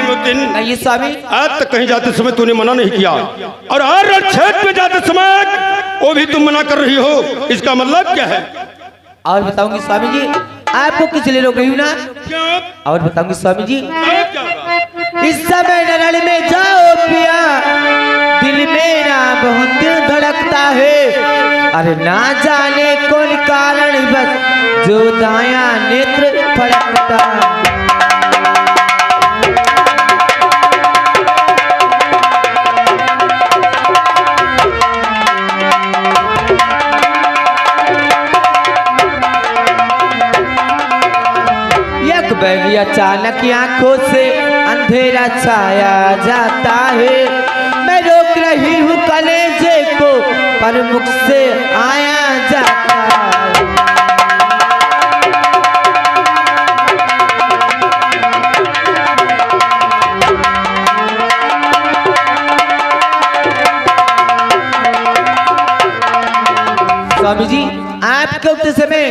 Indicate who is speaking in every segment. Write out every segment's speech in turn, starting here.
Speaker 1: नहीं स्वामी,
Speaker 2: आज तक कहीं जाते समय तूने मना नहीं किया और हर क्षेत्र में जाते समय वो भी तुम मना कर रही हो, इसका मतलब क्या है?
Speaker 1: और बताऊंगी स्वामी जी, आपको किस लिए रोक रही हूँ ना?
Speaker 2: क्या?
Speaker 1: और बताऊंगी स्वामी जी,
Speaker 2: क्या होगा?
Speaker 1: इस समय नरल में जाओ पिया, दिल मेरा बहुत धड़कता है। अरे ना जाने कौन कारण बस जो दाया नेत्र फड़कता। बैगी अचानक आंखों से अंधेरा छाया जाता है। मैं रोक रही हूँ कलेजे को पर मुख से आया जाता है। स्वामी जी, आपके उठते समय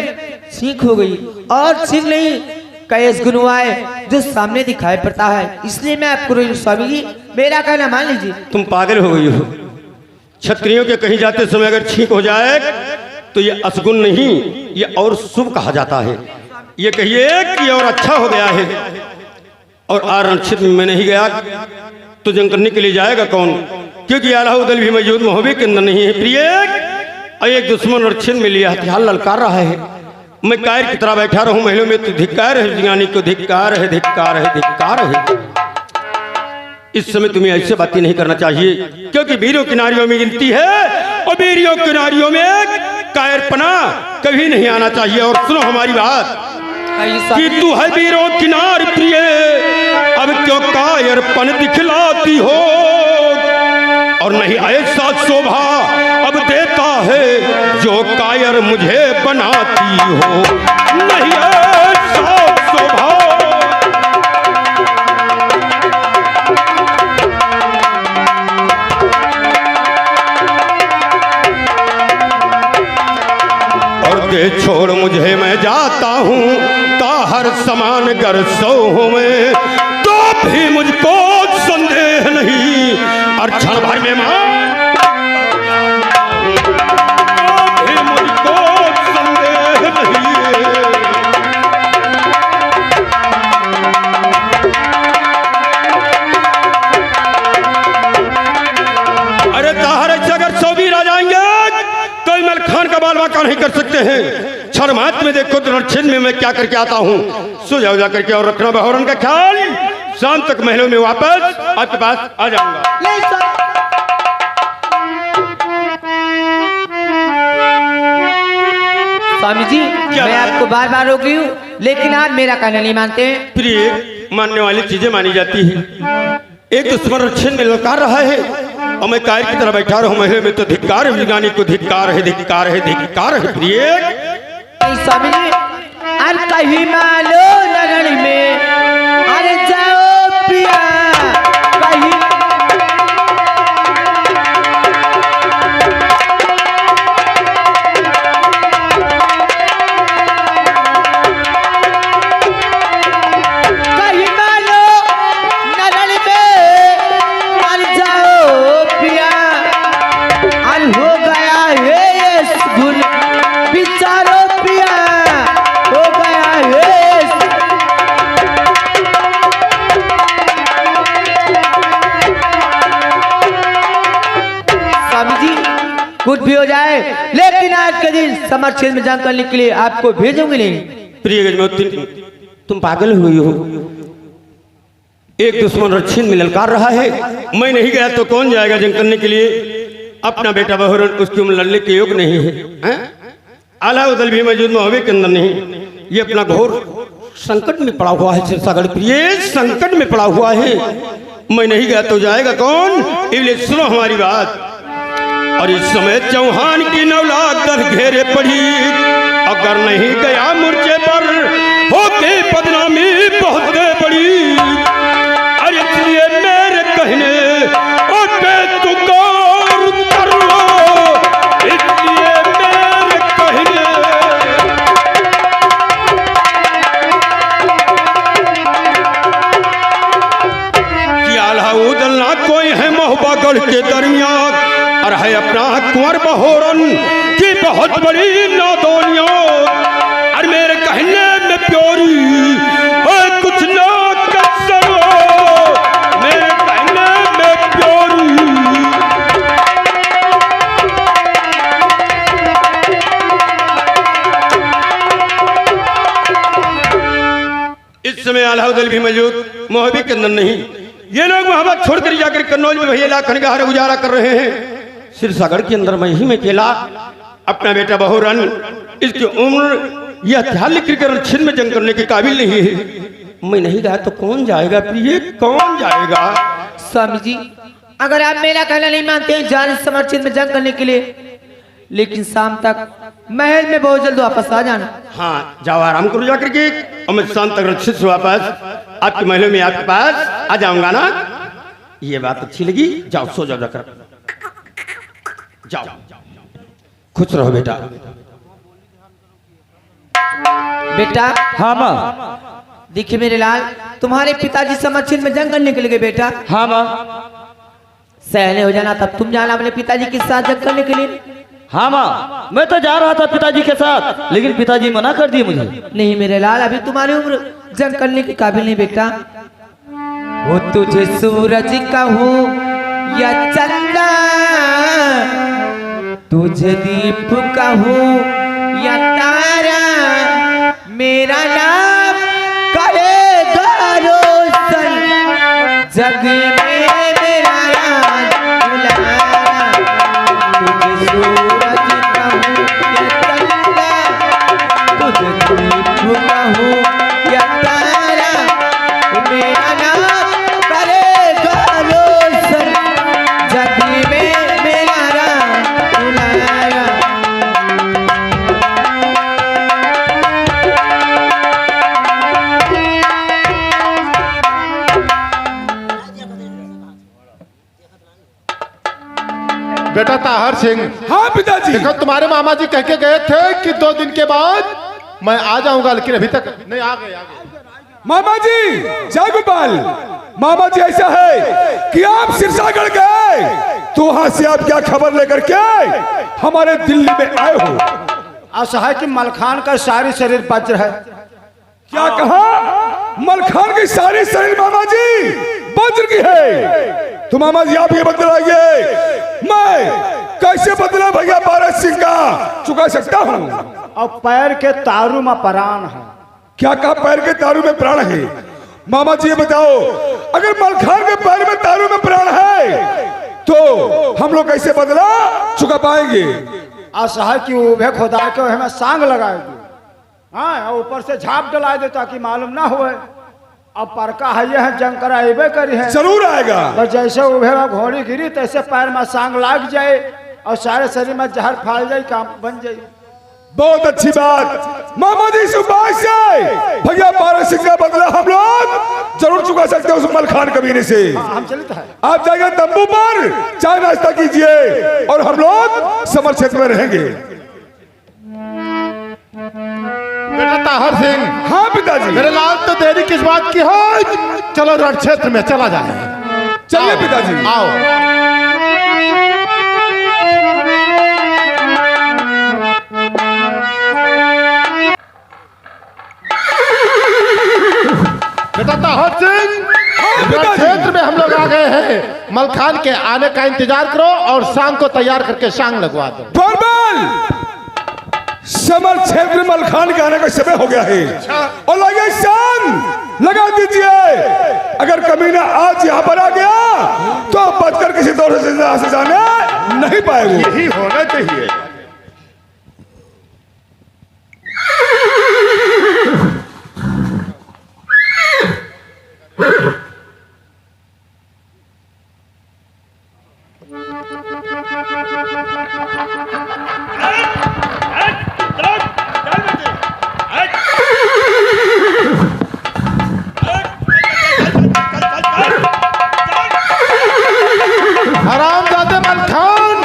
Speaker 1: छींक हो गई और छींक नहीं कैस गुनवाए जो सामने दिखाई पड़ता है, इसलिए मैं आपको रोई। स्वामी जी, मेरा कहना मान लीजिए।
Speaker 2: तुम पागल हो गई हो। क्षत्रियों के कहीं जाते समय अगर छींक हो जाए तो ये असगुन नहीं, ये और शुभ कहा जाता है। ये कहिए कि ये और अच्छा हो गया है। और आरक्षित में नहीं गया तो जंग करने के लिए जाएगा कौन? क्योंकि अलाउद्दीन भी मौजूद मोहब्बे के अंदर नहीं है। प्रिय एक दुश्मन रक्षित में लिया हथियार ललकार रहा है। मैं कायर की तरह बैठा रहूं महलों में तो धिक्कार है, ज्ञानी को धिक्कार है, धिक्कार है, धिक्कार है। इस समय तुम्हें ऐसे बातें नहीं करना चाहिए, क्योंकि वीरों की नारियों में गिनती है और वीरों की नारियों में कायरपना कभी नहीं आना चाहिए। और सुनो हमारी बात कि तू है वीरों की नार प्रिय, अब क्यों कायरपन दिखलाती हो? और नहीं ऐसा शोभा अब देता है जो कायर मुझे बनाती हो। नहीं ऐसा शोभा। और दे छोड़ मुझे, मैं जाता हूँ ताहर समान गर सो में, तो भी मुझको संदेह नहीं। और क्षण भर में नहीं कर सकते हैं। क्षण मात्र में देखो तो रणक्षेत्र में मैं क्या करके आता हूँ। सो जाओ जा करके और रखना बहुरन का ख्याल। शाम तक महलों में वापस आपके पास आ जाऊंगा।
Speaker 1: स्वामी जी, मैं आपको बार बार रोक रही हूँ, लेकिन आप मेरा कहना नहीं मानते हैं।
Speaker 2: प्रिय, मानने वाली चीजें मानी जाती है। एक दुश्मन रक्षण में ललकार रहा है और मैं कायर की तरह बैठा रहूं महल में तो धिक्कार है। विज्ञानी को धिक्कार है, धिक्कार है, धिक्कार है। प्रिय
Speaker 1: स्वामी जी, अरे कहीं मालो नरण में, अरे जाओ पिया कहीं। कुछ भी हो जाए, लेकिन आज के दिन समर क्षेत्र में जंग करने के लिए आपको भेजूंगी नहीं।
Speaker 2: प्रिय गजमोती, तुम पागल हुई हो। एक दुश्मन रक्षण में ललकार रहा है, मैं नहीं गया तो कौन जाएगा जंग करने के लिए? अपना बेटा बहुरन उसकी उम्र लड़ने के योग नहीं है। अलाउद्दीन भी मौजूद मोहब्बे के अंदर नहीं। ये अपना घोर संकट में पड़ा हुआ है। सिरसागढ़ प्रिय संकट में पड़ा हुआ है। मैं नहीं गया तो जाएगा कौन? इसलिए सुनो हमारी बात। और इस समय चौहान की नौलाद दर घेरे पड़ी, अगर नहीं गया मुर्चे पर होके बदनामी बहुत बड़ी। और इसलिए मेरे कहने और बेतुकार कर लो, इसलिए मेरे कहने। बगल के दरमियान और है अपना कुंवर बहोरन की बहुत बड़ी नादौनिया और मेरे कहने में प्योरी कुछ ना कर सको मेरे कहने में प्योरी। इस समय अलाउद्दीन भी मौजूद मोहब्बी के अंदर नहीं। ये लोग मोहब्बत छोड़कर जाकर कन्नौज में भैया लाखन का गुजारा कर रहे हैं। सिरसागढ़ के अंदर मैं ही में अकेला अपना बेटा बहोरन इसकी उम्र यह हथियार लेकर कर छिन में जंग करने के काबिल नहीं है। मैं नहीं गया तो कौन जाएगा प्रिय कौन जाएगा।
Speaker 1: स्वामी जी अगर आप मेरा कहना नहीं मानते हैं जाने समर्चित में जंग करने के लिए, लेकिन शाम तक महल में बहुत जल्द वापस आ जाना।
Speaker 2: हाँ जाओ आराम करो जाकर के और मैं शाम तक रक्षित से वापस आपके महलों में आपके पास आ जाऊंगा ना। ये बात अच्छी लगी। जाओ सो जाओ जाकर जाओ खुश रहो बेटा।
Speaker 1: बेटा
Speaker 3: हाँ माँ।
Speaker 1: देखिए मेरे लाल तुम्हारे पिताजी समर्चित में जंग करने के लिए गए बेटा।
Speaker 3: हाँ माँ।
Speaker 1: सहने हो जाना तब तुम जाना अपने पिताजी के साथ जंग करने के लिए।
Speaker 3: हाँ माँ मैं तो जा रहा था पिताजी के साथ, लेकिन पिताजी मना कर दिए मुझे।
Speaker 1: नहीं मेरे लाल अभी तुम्हारी उम्र जंग करने के काबिल नहीं बेटा। वो तुझे सूरज कहूँ या चंदा, तुझे दीप कहूँ या तारा, मेरा नाम करेगा रोशन जग में मेरा याद दुलारा। तुझे सूरज कहूँ या चंदा, तुझे दीप कहूँ या तारा, मेरा नाम करेगा रोशन जग में मेरा याद दुलारा।
Speaker 4: बेटा ताहर सिंह।
Speaker 5: हाँ पिताजी।
Speaker 4: देखो तुम्हारे मामा जी कह के गए थे कि 2 दिन के बाद मैं आ जाऊंगा, लेकिन अभी तक नहीं आ गए।
Speaker 5: मामा जी जय गोपाल। मामा जी ऐसा है कि आप सिरसागढ़ गए तो वहां से आप क्या खबर लेकर के हमारे दिल्ली में आए हो।
Speaker 6: ऐसा है कि मलखान का सारी शरीर वज्र है।
Speaker 5: क्या कहा? मलखान की सारी शरीर मामा जी वज्र की है। तो मामा जी आप ये बदलाइए, मैं कैसे बदला भैया बारह सिंह का चुका सकता हूँ।
Speaker 6: और पैर के तारू में प्राण है।
Speaker 5: क्या कहा? पैर के तारू में प्राण है। मामा जी ये बताओ अगर मलखान के पैर में तारू में प्राण है तो हम लोग कैसे बदला चुका पाएंगे।
Speaker 6: ऐसा है कि उभे खुदा के हमें सांग लगाएगी, हाँ ऊपर से झाप डला दे ताकि मालूम ना हुए। अब परका है यह जंग कराइबे करी है,
Speaker 5: जरूर आएगा।
Speaker 6: तो जैसे उभे में घोड़ी गिरी तैसे पैर में सांग लाग जाए और सारे शरीर में जहर फैल जाए, काम बन जाए।
Speaker 5: बहुत अच्छी बात। मामा जी सुभाष से भैया बारह सिंह का बदला हम लोग जरूर चुका सकते हैं उस मलखान कमीने से।
Speaker 6: हम चलते हैं।
Speaker 5: आप जाइए तंबू पर चाय नाश्ता कीजिए और हम लोग समर क्षेत्र में रहेंगे।
Speaker 4: बेटा ताहर सिंह।
Speaker 5: हाँ पिताजी।
Speaker 4: मेरे लाल तो देरी किस बात की हो, चलो रण क्षेत्र में चला जाए।
Speaker 5: चलिए पिताजी।
Speaker 4: आओ। बेटा ताहर सिंह रण क्षेत्र में हम लोग आ गए हैं। मलखान के आने का इंतजार करो और शाम को तैयार करके शांग लगवा दो।
Speaker 5: बलबल समर क्षेत्र में मलखान के आने का समय हो गया है और लगे शांग लगा दीजिए। अगर कमीना आज यहाँ पर आ गया तो बचकर किसी दौर से जाने नहीं पाएगा।
Speaker 4: यही होना चाहिए। हरामजादे मलखान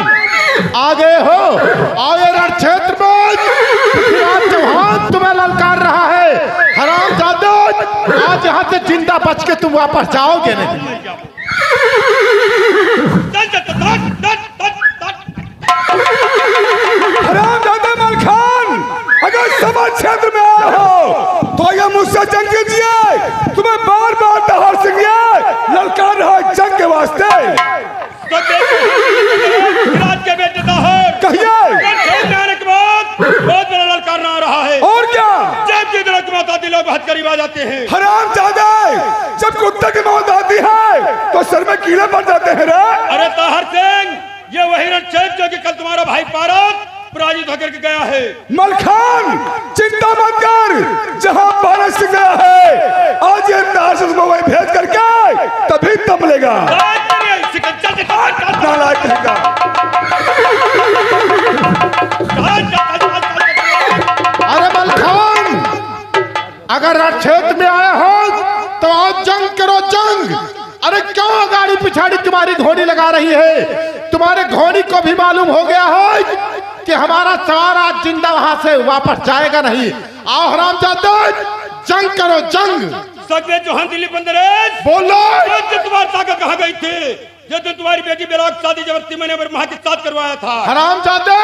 Speaker 4: आ गए हो। आओ ये रण क्षेत्र में पृथ्वीराज चौहान तुम्हें ललकार रहा है। हरामजादे आज यहाँ से जिंदा बच के तुम वापस जाओगे नहीं।
Speaker 5: हरामजादा मलखान, अगर समर क्षेत्र में आए हो तो ये मुझसे जंग कीजिए। तुम्हें बार बार दहाड़ सिंह ललकार रहा है जंग के वास्ते।
Speaker 2: के बेटे दाहर
Speaker 5: कहिए
Speaker 2: जाने के बाद बहुत बड़ा ललकारना आ रहा है।
Speaker 5: और क्या?
Speaker 2: जब की तरह माता दी लोग बहुत करीब आ जाते हैं।
Speaker 5: हरामजादा, जब कुत्ते की मौत आती है तो सर में कीड़े पड़ जाते हैं रे।
Speaker 2: अरे ताहर सिंह, ये वही रणछेद जो कि कल तुम्हारा भाई पारस पराजित होकर के गया है।
Speaker 5: मलखान चिंता मत कर, जहां पारस सिंह गया है आज ये तारस को वही भेज करके तभी तब लेगा। नालायक कहेगा।
Speaker 4: अरे मलखान, अगर रणक्षेत्र में आए हो तो आओ जंग करो जंग। अरे क्यों गाड़ी पिछाड़ी तुम्हारी घोड़ी लगा रही है? तुम्हारे घोड़ी को भी मालूम हो गया है कि हमारा सवार आज जिंदा वहां से वापस जाएगा नहीं। आओ हरामजादा, जंग करो जंग।
Speaker 2: सगे चौहान दिल्ली बंदरेज
Speaker 4: बोलो।
Speaker 2: तुम्हारी ताकत कहाँ गई थी? जो दिन तुम्हारी बेटी बेराग शादी जबरदस्ती मैंने वहां के साथ करवाया था।
Speaker 4: हरामजादा,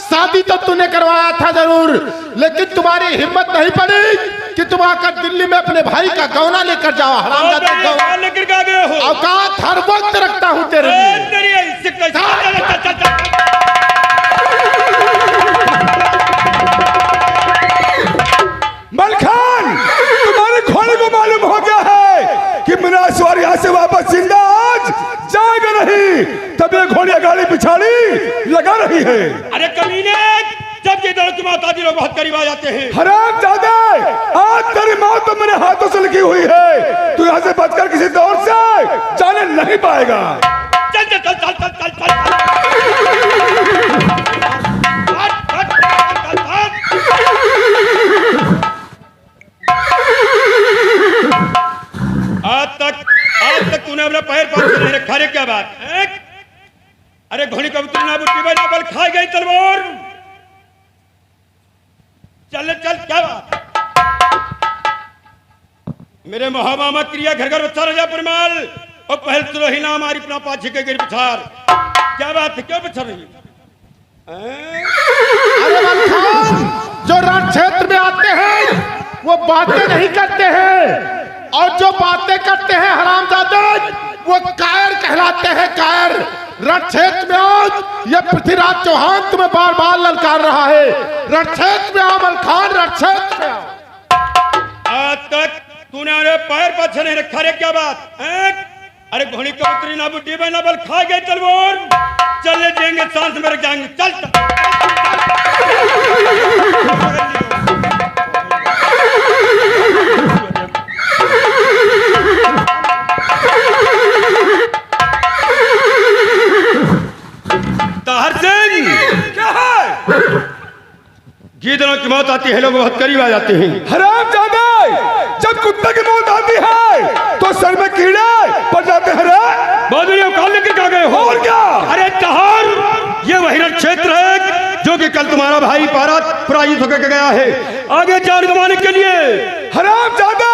Speaker 4: शादी तो तूने करवाया था जरूर, लेकिन तुम्हारी हिम्मत नहीं पड़ी कि तुम आकर दिल्ली में अपने भाई का गौना लेकर जाओ। हरामजादा, गौना
Speaker 2: लेकर क्या गए हो?
Speaker 4: औकात हर वक्त रखता हूँ तेरे लिए।
Speaker 5: मलखान, तुम्हारे घोड़े को मालूम हो गया है कि मिनासवार यहाँ से वापस जिंदा आज जाएगा नहीं, तब ये घोड़िया गाड़ी पिछाड़ी लगा रही है।
Speaker 2: अरे कमीने, जब ये दौड़ की माता जी लोग बहुत करीब आ जाते हैं।
Speaker 5: हरामजादा, आज तेरी मौत तो मेरे हाथों से लिखी हुई है। तू यहाँ से बचकर किसी दौर से जाने नहीं पाएगा।
Speaker 2: चल चल चल चल चल चल चल। आज तक तूने अपना पैर पास नहीं रखा रे, क्या बात है? अरे घोड़ी कबूतर ना बुट्टी भाई ना बल खाई गई तलवार। चल चल, क्या बात? मेरे महामामा क्रिया घर घर बच्चा राजा परमाल और पहल तो ही ना हमारी अपना पाछे के गिर पिछार। क्या बात है, क्यों पिछड़ रही है?
Speaker 4: अरे मलखान, जो रण क्षेत्र में आते हैं वो बातें नहीं करते हैं, और जो बातें करते हैं हरामजादा वो कायर कहलाते हैं, कायर। रण क्षेत्र में आज ये पृथ्वीराज चौहान तुम्हें बार बार ललकार रहा है। रण क्षेत्र में आओ मलखान, रण क्षेत्र में आओ।
Speaker 2: आज तक तूने अरे पैर पाछे नहीं रखा रे, क्या बात है? अरे घोड़ी कबूतरी ना बुड्ढी ना बल खा गए तलवार। चल जाएंगे सांस में रख जाएंगे। चल ताहर सिंह,
Speaker 5: क्या है?
Speaker 2: गीदड़ों की मौत आती है, लोग बहुत करीब आ जाते हैं।
Speaker 5: हरामजादा, जब कुत्ते की मौत आती है तो सर में कीड़े पड़ जाते हैं रे।
Speaker 2: बादलियों काल लेकर क्या गए हो?
Speaker 5: और क्या?
Speaker 2: अरे ताहर, ये वही रण क्षेत्र है जो कि कल तुम्हारा भाई पारस पराजित होकर गया है। आगे जान गंवाने के लिए
Speaker 5: हरामजादा,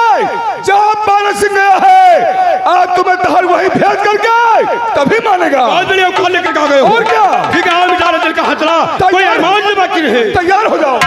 Speaker 5: जहाँ पारस सिंह गया है आज तुम्हें तहर वही भेज करके तभी मानेगा।
Speaker 2: बादलियों काल लेकर क्या गए हो?
Speaker 5: और क्या?
Speaker 2: ठीक है, बेचारा दिल का हथला, कोई अरमान नहीं बाकी रहे।
Speaker 5: तैयार हो जाओ।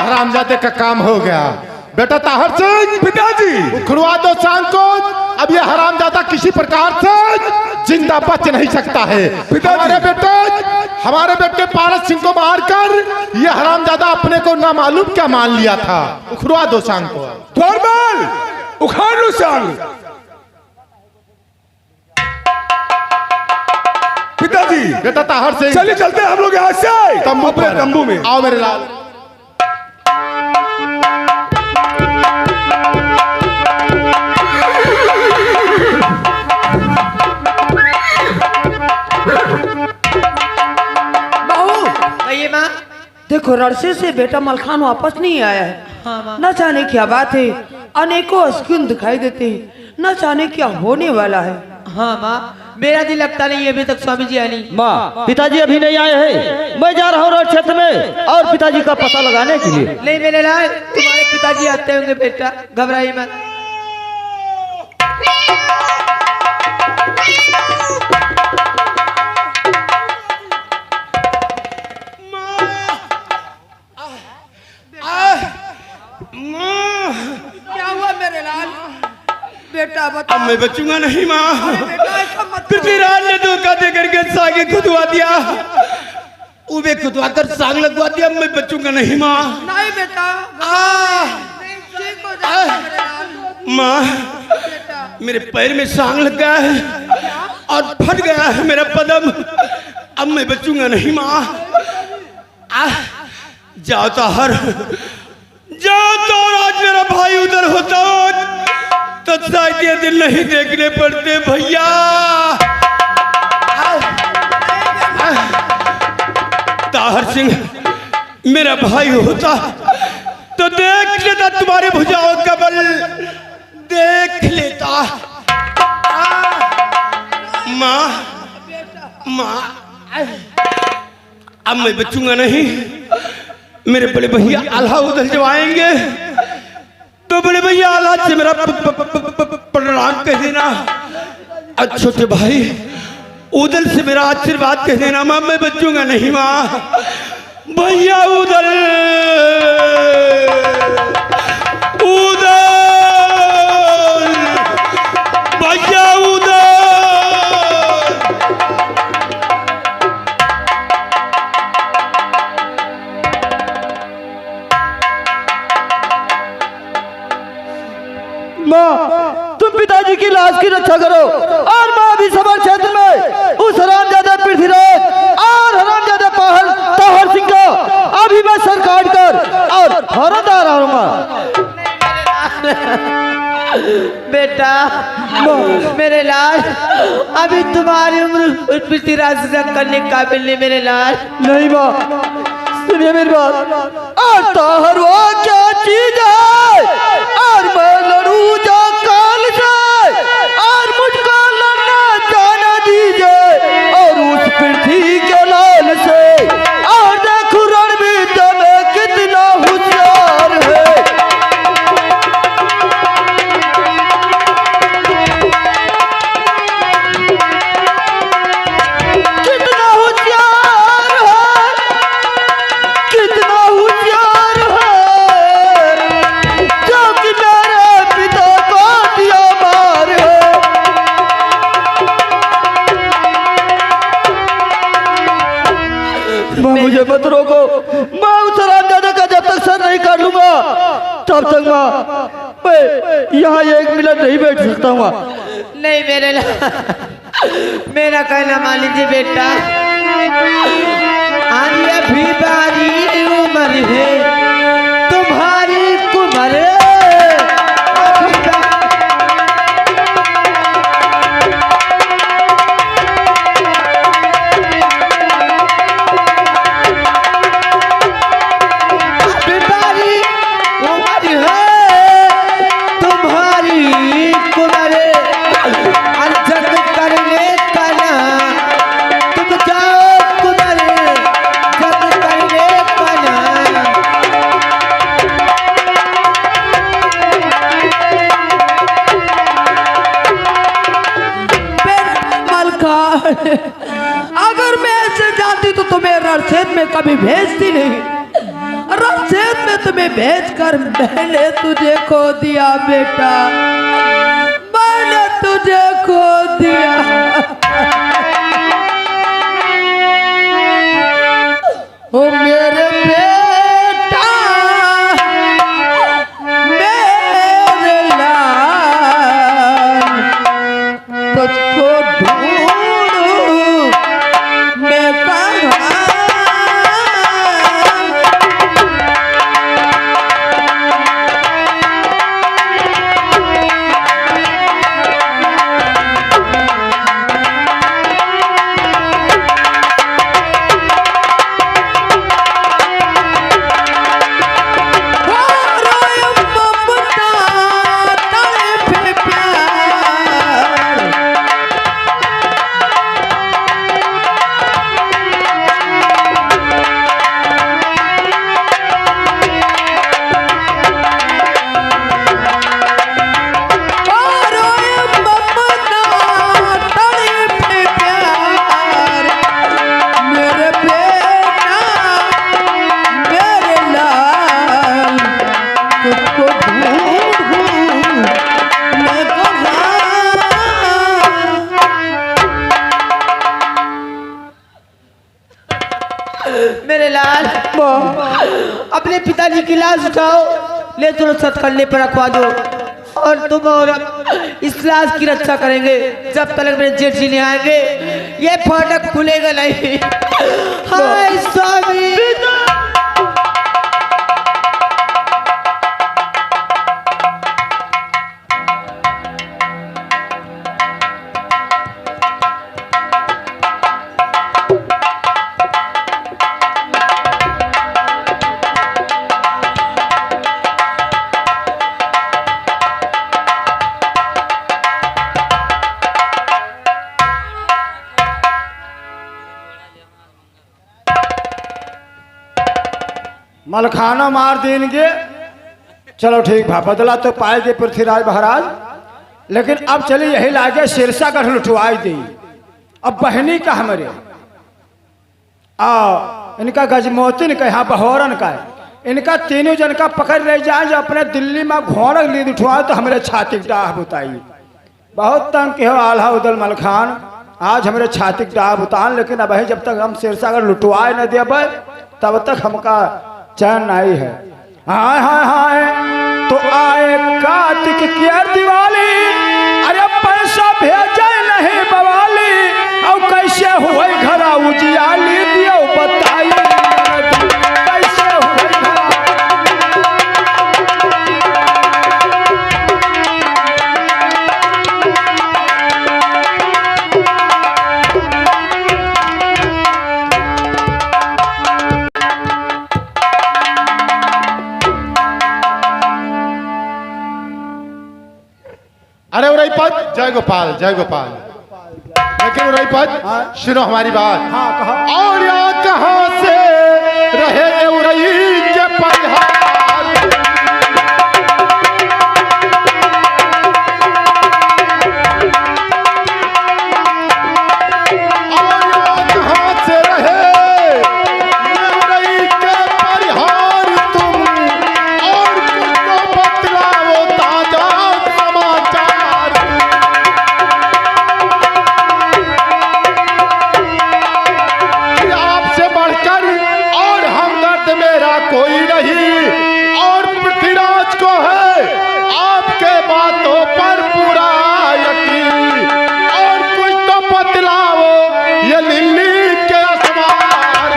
Speaker 4: हरामजादे का काम हो गया। बेटा ताहर सिंह,
Speaker 5: पिताजी
Speaker 4: उखड़वा दो सांग को। अब ये हरामजादा किसी प्रकार से जिंदा बच नहीं सकता है। हमारे बेटे पारस सिंह को मारकर ये हरामजादा अपने को ना मालूम क्या मान लिया था। उखड़वा दो सांग को।
Speaker 5: फॉर्मल उखाड़ लो सांग।
Speaker 4: बेटा ताहर सिंह
Speaker 5: चलिए चलते हैं हम लोग यहाँ से
Speaker 4: तंबू
Speaker 5: अपने
Speaker 4: पर।
Speaker 5: तंबू में।
Speaker 4: आओ मेरे लाल।
Speaker 7: बहू
Speaker 1: कहिए माँ।
Speaker 7: देखो रड़से से बेटा मलखान वापस नहीं आया है।
Speaker 1: हाँ माँ।
Speaker 7: न जाने क्या बात है, अनेकों अस्कुन दिखाई देते हैं, न जाने क्या होने वाला है।
Speaker 1: हाँ माँ, मेरा दिल लगता नहीं है अभी तक स्वामी जी आए नहीं।
Speaker 3: माँ पिताजी अभी नहीं आए हैं, मैं जा रहा हूँ रण क्षेत्र में और पिताजी का पता लगाने के लिए।
Speaker 1: नहीं मेरे लाल, तुम्हारे पिताजी आते होंगे बेटा, घबराइए मत।
Speaker 7: क्या हुआ मेरे लाल? बेटा बता।
Speaker 2: अब मैं बचूंगा नहीं माँ।
Speaker 7: बेटा ऐसा मत करो।
Speaker 2: पृथ्वीराज ने धोखा दे करके सागे खुदवा दिया, उबे खुदवा कर साग लगवा दिया। मैं बचूंगा नहीं माँ।
Speaker 7: नहीं बेटा, ठीक हो जाएगा मेरे लाल।
Speaker 2: माँ
Speaker 7: बेटा
Speaker 2: मेरे पैर में सांग लग गया है और फट गया है मेरा कदम। अब मैं बचूंगा नहीं माँ। जाओ ताहर, जाओ तो आज मेरा भाई उधर होता तो शायद ये दिन नहीं देखने पड़ते भैया। ताहर सिंह मेरा भाई होता तो देख लेता तुम्हारे भुजाओं का बल, देख लेता। माँ माँ अब मैं बचूंगा नहीं। मेरे बड़े भैया आल्हा उधर जब आएंगे तो बड़े भैया आल्हा से मेरा प्रणाम कह देना। और छोटे भाई उधर से मेरा आशीर्वाद कह देना। माँ मैं बचूंगा नहीं माँ। भैया उधर उधर भैया उधर।
Speaker 3: माँ तुम पिताजी की लाश की रक्षा करो और माँ भी समर क्षेत्र में उस हरामजादा पृथ्वीराज और हरामजादा ताहर सिंह का अभी मैं सर काट कर और फौरन आ रहा हूँ।
Speaker 1: बेटा मेरे लाल, अभी तुम्हारी उम्र पृथ्वीराज से करने के काबिल नहीं मेरे लाल।
Speaker 3: नहीं माँ सुनिए मेरी बात। और ताहर वो क्या चीज है और मैं लड़ू जा काल से और मुझको लड़ना जाना दीजिए और उस पृथ्वी के लाल से। और देखो रणवीर में कितना होशियार है। कितना होशियार है, कितना होशियार है, जो कि मेरे पिता को दिया मार है। माँ मुझे मत रोको, मैं उस हरामजादा का जब तक सर नहीं काट लूंगा तब तक माँ मैं यहाँ एक मिनट नहीं बैठ सकता हूँ।
Speaker 1: नहीं मेरे लाल, मेरा कहना मान लीजिए बेटा। आज अभी बारी उम्र है तुम्हारी कुमर। अभी बारी उम्र है तुम्हारी कुमर। जग करने का ना तुम जाओ कुमर, जग करने का ना।
Speaker 7: मलखान, अगर मैं ऐसे जाती तो तुम्हें रणक्षेत्र में कभी भेजती नहीं। रणक्षेत्र में तुम्हें भेजकर मैंने तुझे खो दिया बेटा, मैंने तुझे खो दिया। ओ मेरे बेटा, मेरे लाल, तुझको ढूंढूं मैं
Speaker 1: अपने पिताजी की लाश उठाओ, ले चलो सतकंडे पर रखवा दो और तुम और इस लाश की रक्षा करेंगे जब तक मेरे जेठ जी नहीं आएंगे। ये फाटक खुलेगा नहीं। हाय स्वामी।
Speaker 6: मलखाना मार देंगे, चलो ठीक भा, बदला तो पाएंगे पृथ्वीराज महाराज। लेकिन अब चलिए यही लागे सिरसागढ़ लुटवाई दी। अब बहनी का हमारे इनका गजमोतिन का, यहाँ बहोरन का है, इनका तीनों जन का पकड़ ले जाए जो अपने दिल्ली में घोड़क लीद उठवाए तो हमारे छाती डाह बताइए। बहुत तंग के हो आल्हा उदल मलखान, आज हमारे छाती डाह बुतान। लेकिन अब जब तक हम सिरसागढ़ लुटवाए न देब तब तक हमका चैन नहीं है। हाय हाय हाय तो आए कार्तिक की दिवाली, अरे पैसा भेजे नहीं बवाली, और कैसे हुए घरा उजियाली दियो बताइए कैसे हुए घरा।
Speaker 4: अरे उरईपत, जय गोपाल जय गोपाल। लेकिन उरईपत सुनो हमारी बात।
Speaker 6: हाँ कहा।
Speaker 4: और यहाँ कहाँ से रहे उरई के परिहार, और यहाँ कहाँ से रहे उरई के परिहार तुम, और कुछ तो बतलाओ ताजा समाचार। कि आपसे बढ़कर और हमदर्द मेरा कोई नहीं, और पृथ्वीराज को है आपके बातों पर पूरा यकीन, और कुछ तो बतलाओ ये लिल्ली के असवार।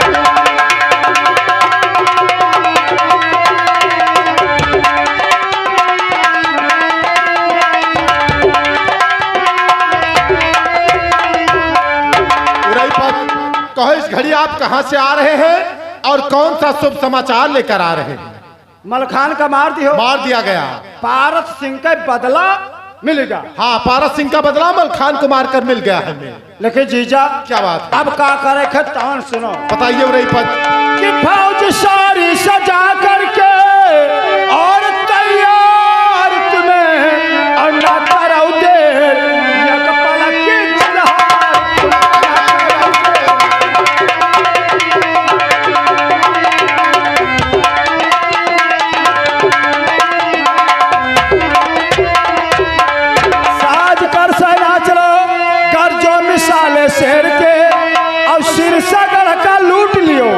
Speaker 4: कहो इस घड़ी आप कहां से आ रहे हैं और कौन सा शुभ समाचार लेकर आ रहे हैं?
Speaker 6: मलखान का मार दियो।
Speaker 4: मार दिया गया।
Speaker 6: पारस सिंह का बदला मिलेगा।
Speaker 4: हाँ, पारस सिंह का बदला मलखान को मारकर मिल गया हमें।
Speaker 6: लेकिन जीजा
Speaker 4: क्या बात है?
Speaker 6: अब का करे खतान सुनो।
Speaker 4: बताइए उरईपत।
Speaker 6: कि फौज सारी सजा करके और तैयार तुम्हें अंडा कराऊ दे, एक पलक की चिल्हार। साज कर सहना चलो गर्जो मिसाले शेर के, और सिरसागढ़ का लूट लियो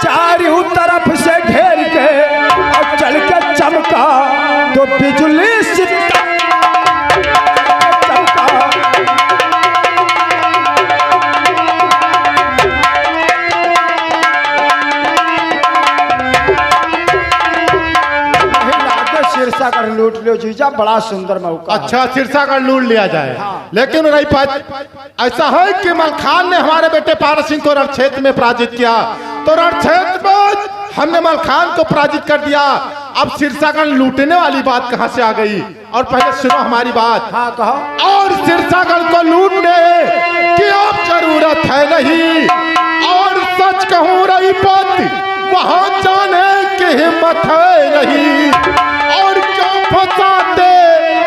Speaker 6: चारों तरफ से घेर के, और चल के चमका तो बिजली सिता चमका। सिरसागढ़ लूट लियो जीजा, बड़ा सुंदर मौका।
Speaker 4: अच्छा, सिरसागढ़ लूट लिया जाए।
Speaker 6: हाँ।
Speaker 4: लेकिन उरईपत ऐसा है कि मलखान ने हमारे बेटे पारस सिंह को रणक्षेत्र में पराजित किया, तो रणक्षेत्र में हमने मलखान को पराजित कर दिया। अब सिरसागढ़ लूटने वाली बात कहां से आ गई? और पहले सुनो हमारी बात।
Speaker 6: हाँ कहो।
Speaker 4: और सिरसागढ़ को लूटने की अब जरूरत है नहीं, और सच कहूं रईपत वहां जाने की हिम्मत है नहीं, और क्यों फंसाते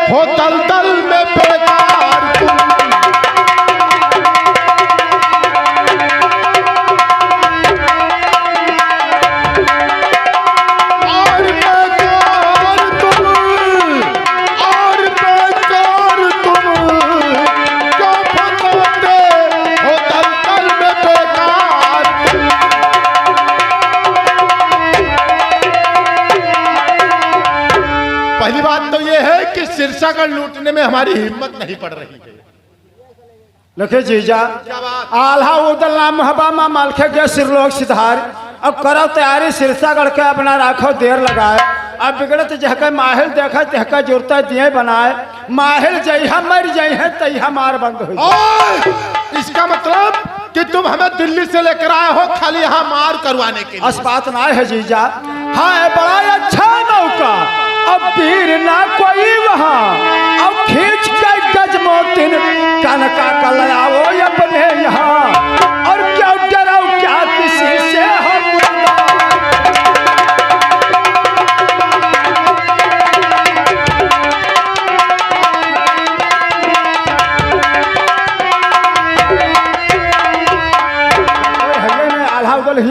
Speaker 4: हो दलदल में बेकार तुम। और बेकार तुम, और बेकार तुम, क्यों फंसाते हो दलदल में बेकार तुम। सिरसागढ़ लूटने में हमारी हिम्मत नहीं पड़ रही है।
Speaker 6: लखे जीजा
Speaker 4: क्या बात?
Speaker 6: आल्हा उदल नाम हबा मा मालखे के सिरलोक सिधार अब करो तैयारी सिरसागढ़ के अपना राखो देर लगाए अब बिगड़त जहका माहिल देखा तहका जुरता दिए बनाए माहिल जइहा मर जइहे तइहा मार बंद हो
Speaker 4: ओए, इसका मतलब कि तुम हमें दिल्ली से लेकर आए हो खाली यहाँ मार करवाने के लिए।
Speaker 6: अस बात ना है जीजा हाँ बड़ा अच्छा मौका अब वीर ना कोई वहाँ अब खींच के गज मोतिन कनका कल आओ अपने यहाँ और क्या डराओ क्या किसी से हम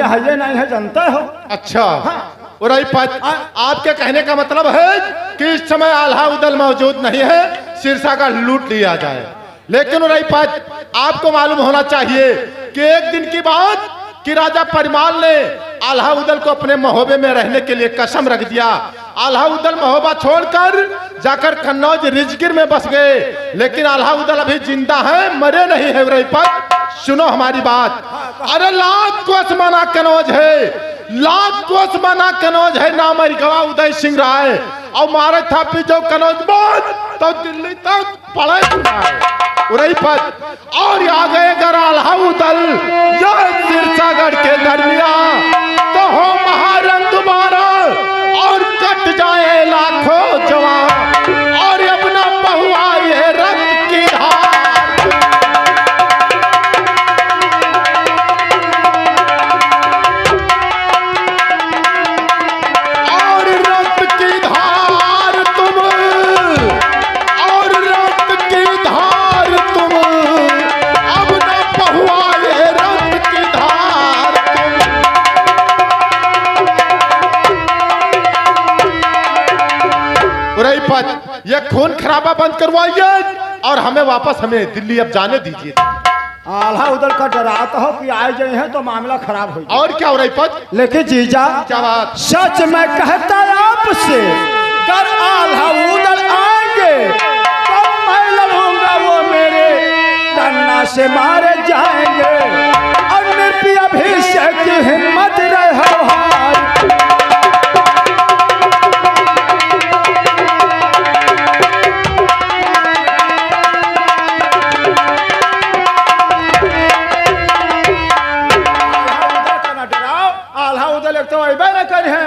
Speaker 6: है नहीं है जानते हो।
Speaker 4: अच्छा और आपके कहने का मतलब है कि इस समय आल्हा उदल मौजूद नहीं है, सिरसागढ़ लूट लिया जाए। लेकिन आपको मालूम होना चाहिए कि एक दिन की बात कि राजा परिमाल ने आल्हा उदल को अपने महोबे में रहने के लिए कसम रख दिया। आल्हा उदल महोबा छोड़कर जाकर कन्नौज रिजगिर में बस गए, लेकिन आल्हा उदल अभी जिंदा है, मरे नहीं है। सुनो हमारी बात, अरे लाख कोस मना कनौज है, लाख कोस मना कनौज है ना मर गवा उदय सिंह राय और मारे था जो कनौज बात तो दिल्ली तक पड़े और आ गए अगर आल्हा उदल सिरसागढ़ के दरमियान तो हो महारंग तुम्हारा और कट जाए लाखों जवान और अपना बहुआ ये रक्त की धार ये खून खराबा बंद करवाइए और हमें दिल्ली अब जाने दीजिए।
Speaker 6: आल्हा उदल का डराता हो कि आए जाए हैं तो मामला खराब हो जाए।
Speaker 4: और क्या हो रही
Speaker 6: लेकिन जीजा
Speaker 4: क्या बात?
Speaker 6: सच मैं कहता आपसे अगर आल्हा उदल आएंगे तो मैं लड़ूंगा वो मेरे डंडा से मारे जाएंगे और निर्भय अभिषेक की हिम्मत रहे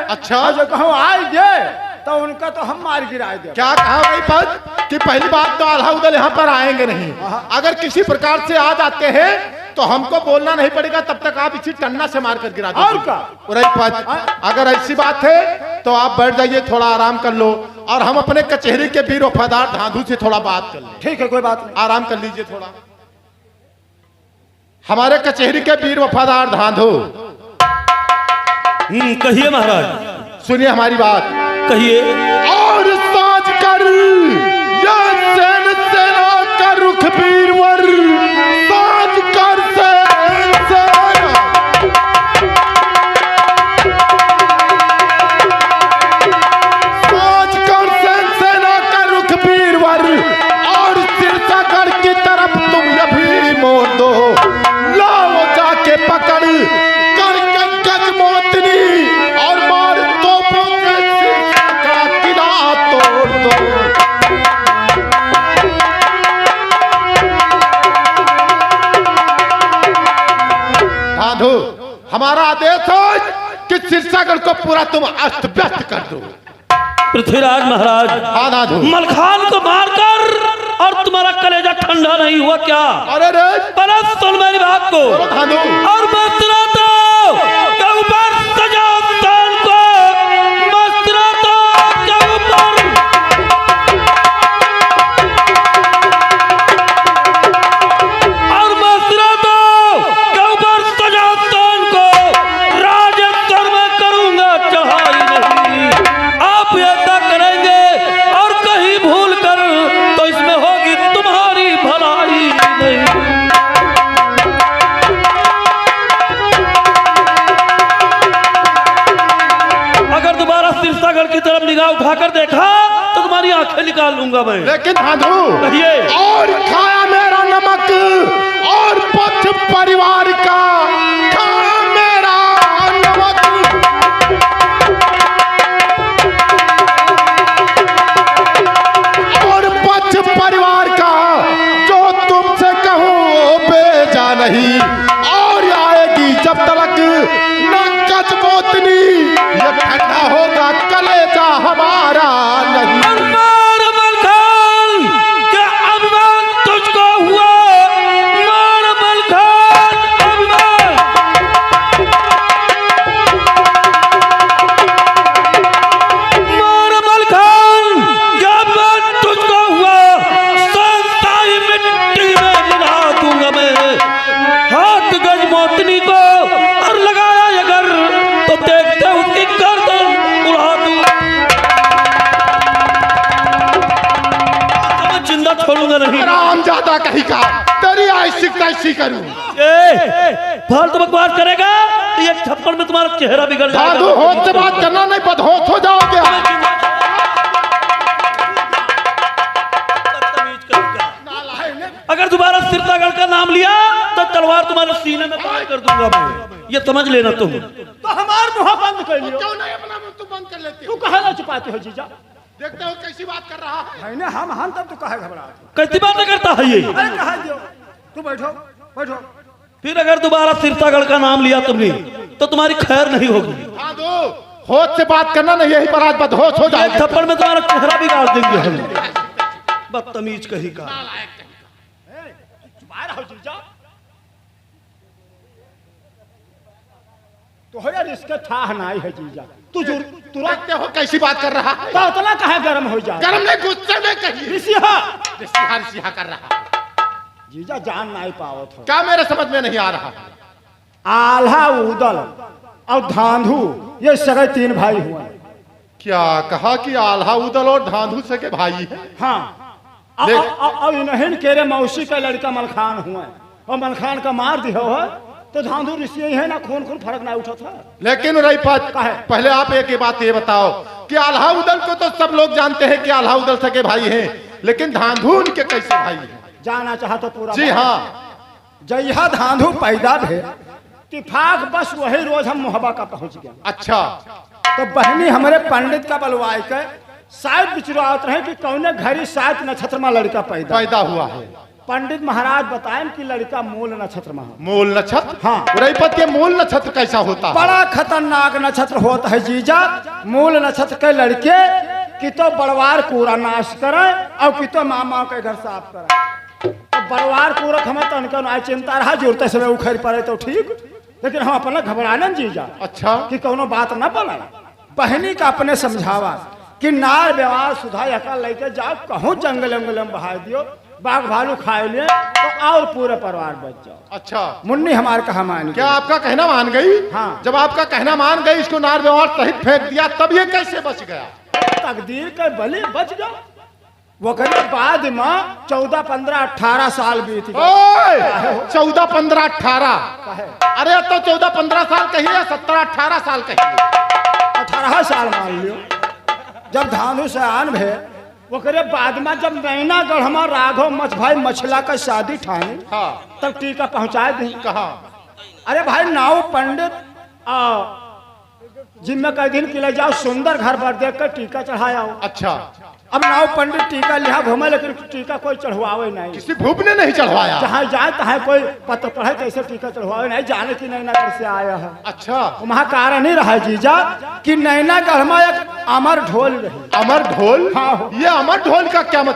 Speaker 4: अच्छा
Speaker 6: जो कहूँ आएंगे तो उनका तो हम मार गिराए दे।
Speaker 4: क्या कहा भाई पद कि पहली बात तो आल्हा उदल यहाँ पर आएंगे नहीं, अगर किसी प्रकार से आ जाते हैं तो हमको बोलना नहीं पड़ेगा, तब तक आप इसी टन्ना से मार कर गिरा दो।
Speaker 6: और क्या?
Speaker 4: अगर ऐसी बात है तो आप बैठ जाइए, थोड़ा आराम कर लो और हम अपने कचहरी के वीर वफादार धांधू से थोड़ा बात कर लें।
Speaker 6: ठीक है कोई बात नहीं,
Speaker 4: आराम कर लीजिए थोड़ा। हमारे कचहरी के वीर वफादार धांधू
Speaker 2: कहिए महाराज।
Speaker 4: सुनिए हमारी बात,
Speaker 2: कहिए।
Speaker 4: और साज कर या सेन सेना का रुख वीरवर साज कर सेना का रुख वीरवर और सिरसागढ़ की तरफ तुम अभी मोड़ दो, लाओ जाके पकड़ करके गज मोतनी और मार तोपों से सिरसा का किला तोड़ दो। साधु हमारा आदेश है कि सिरसागढ़ को पूरा तुम अस्त व्यस्त कर दो।
Speaker 2: पृथ्वीराज महाराज,
Speaker 4: हाँ साधु,
Speaker 2: मलखान को मारकर और तुम्हारा कलेजा ठंडा नहीं हुआ क्या?
Speaker 4: अरे रे
Speaker 2: परस सुन मेरी बात को।
Speaker 4: साधु
Speaker 2: और मस्तरातो के ऊपर सजाओ तान को, मस्तरातो के ऊपर और मस्तरातो के ऊपर सजाओ तान को राजस्तर में करूंगा चढ़ाई नहीं। आप ऐसा करेंगे और कहीं भूल कर तो इसमें होगी तुम्हारी भलाई नहीं। अगर दोबारा सिरसागढ़ की तरफ निगाह उठाकर देखा तो तुम्हारी
Speaker 8: तुम्हारी आंखें निकाल लूंगा मैं।
Speaker 4: लेकिन धांधू
Speaker 8: कहिए।
Speaker 4: और खाया मेरा नमक और पथ परिवार का, खाया मेरा नमक और पथ परिवार का, जो तुमसे कहूँ बेजा नहीं, और आएगी जब तलक न कच बोतनी, ये ठंडा होगा कलेजा हमारा नहीं।
Speaker 8: मार मलखान, क्या अभिमान तुझको हुआ? मार मलखान, अभिमान। मार मलखान, क्या अभिमान तुझको हुआ? संताई मिट्टी में मिला दूंगा मैं हाथ गज मोतनी को, और लगाया अगर तो देखते उसकी गर्दन उड़ा दूं। जिंदा छोड़ूंगा नहीं।
Speaker 4: राम ज्यादा कहीं का, तेरी ऐसी कैसी करूं?
Speaker 8: फालतू बकवास करेगा तो ये थप्पड़ में तुम्हारा चेहरा बिगड़
Speaker 4: दादू
Speaker 8: जाएगा।
Speaker 4: होश से बात करना, नहीं बदहोश हो जाओगे।
Speaker 8: अगर दोबारा सिरतागढ़ का नाम लिया तो तलवार तुम्हारे सीने में पार कर दूंगा मैं, ये समझ लेना तुम।
Speaker 6: तो हमार मुंह बंद कर लियो।
Speaker 4: क्यों नहीं अपना मुंह तू बंद कर लेती
Speaker 6: तू
Speaker 4: हो?
Speaker 6: कहे ना छुपाते हो जीजा?
Speaker 4: देखते हो कैसी बात कर रहा है।
Speaker 6: है ना, हम तब तू कहे घबराते हो?
Speaker 8: कैसी बातें करता है ये?
Speaker 6: अरे कहा दियो, तू बैठो बैठो।
Speaker 8: फिर अगर दोबारा सिरतागढ़ का नाम लिया तुमने तो तुम्हारी खैर नहीं होगी।
Speaker 4: दादू होश से बात करना, नहीं यही पर आज बदहोश हो
Speaker 8: एक
Speaker 4: जाओगे।
Speaker 8: थप्पड़ में तुम्हारा चेहरा बिगाड़ देंगे हम। बदतमीज कहीं का।
Speaker 6: छुपा रहा हो जीजा? तो हो यार, इसका ठाह नहीं है जीजा। तू तुरंत
Speaker 4: देखते हो कैसी बात कर रहा है।
Speaker 6: तो उतना कहे गर्म हो जाए।
Speaker 4: गर्म नहीं, गुस्से में कही
Speaker 6: ऋषिहा
Speaker 4: रिसिहा कर रहा है।
Speaker 6: जीजा जान नहीं पावत हो।
Speaker 4: क्या मेरे समझ में नहीं आ रहा? आल्हा
Speaker 6: आल्हा उदल और धांधू, ये सगे 3 भाई हुए।
Speaker 4: क्या कहा कि आल्हा उदल और धांधू से के भाई है?
Speaker 6: हाँ,
Speaker 4: देख।
Speaker 6: और इन्हें केरे मौसी का लड़का मलखान हुआ, और मलखान का मार दिया है तो धांधू ऋषि है ना, खून फर्क ना उठा था।
Speaker 4: लेकिन रही बात,
Speaker 6: काहे?
Speaker 4: पहले आप एक बात ये बताओ कि आल्हा उदल को तो सब लोग जानते हैं कि आल्हा उदल सके भाई हैं, लेकिन धांधू उनके कैसे भाई हैं?
Speaker 6: जाना चाहा तो पूरा
Speaker 4: जी हाँ।
Speaker 6: जयहा धांधू पैदा भे, इत्तेफाक बस वही रोज हम मोहब्बा का पहुंच गया।
Speaker 4: अच्छा,
Speaker 6: तो बहनी हमारे पंडित का बलवाई के शायद विचरावत रहे कि कौने घड़ी 7 नक्षत्र में लड़का
Speaker 4: पैदा हुआ है।
Speaker 6: पंडित महाराज बताएं कि लड़का मूल नक्षत्र में है।
Speaker 4: मूल नक्षत्र?
Speaker 6: हाँ।
Speaker 4: रईपत के मूल नक्षत्र कैसा होता है?
Speaker 6: बड़ा खतरनाक नक्षत्र होता है जीजा। मूल नक्षत्र के लड़के कि तो बड़वार कूड़ा नाश करे और कि तो मामा के घर साफ करे। तो बड़वार कूड़ा हमें तो उनका ना चिंता रहा, जुड़ते समय उखड़ पड़े तो ठीक, लेकिन हम अपना घबराने जीजा।
Speaker 4: अच्छा,
Speaker 6: कि कोनो बात न बना। बहनी का अपने समझावा कि नार व्यवहार सुधार अकल लेके जाओ, कहूँ जंगल में बहा दियो, बाघ भालू खाए लिए तो और पूरे परिवार बच जाओ।
Speaker 4: अच्छा,
Speaker 6: मुन्नी हमारे कहा मान
Speaker 4: क्या आपका कहना मान गई?
Speaker 6: हाँ।
Speaker 4: जब आपका कहना मान गई, इसको नार व्यवहार सहित फेंक दिया, तब ये कैसे बच गया?
Speaker 6: तकदीर के बलि बच गया। वो करे बाद में 14, 15, 18 साल बीत गए।
Speaker 4: 14, 15, 18? अरे तो 14, 15 साल कहिए, 17, 18 साल कहिए।
Speaker 6: 18 साल मान लियो। जब धानु से आन भे, वो करे बाद में जब नैना गढ़मा राघव मछ भाई मछला का शादी ठानी,
Speaker 4: हाँ।
Speaker 6: तब टीका पहुंचाए दी।
Speaker 4: कहा?
Speaker 6: अरे भाई नाव पंडित जिम्मे कई दिन के लिए जाओ, सुंदर घर भर देख कर टीका चढ़ाया।
Speaker 4: अच्छा,
Speaker 6: अब नाव पंडित टीका लिया घूमे, लेकिन टीका कोई चढ़वावे नहीं।
Speaker 4: किसी भूप ने नहीं चढ़वाया?
Speaker 6: जहाँ जाए तहाँ कोई पत्र पढ़े कैसे टीका चढ़वावे नहीं, जाने की नैना से आया है।
Speaker 4: अच्छा,
Speaker 6: वहाँ कारण ही रहा जीजा कि नैना गढ़ में एक अमर ढोल रही।
Speaker 4: अमर ढोल?
Speaker 6: हाँ।
Speaker 4: ये अमर ढोल का क्या मतलब?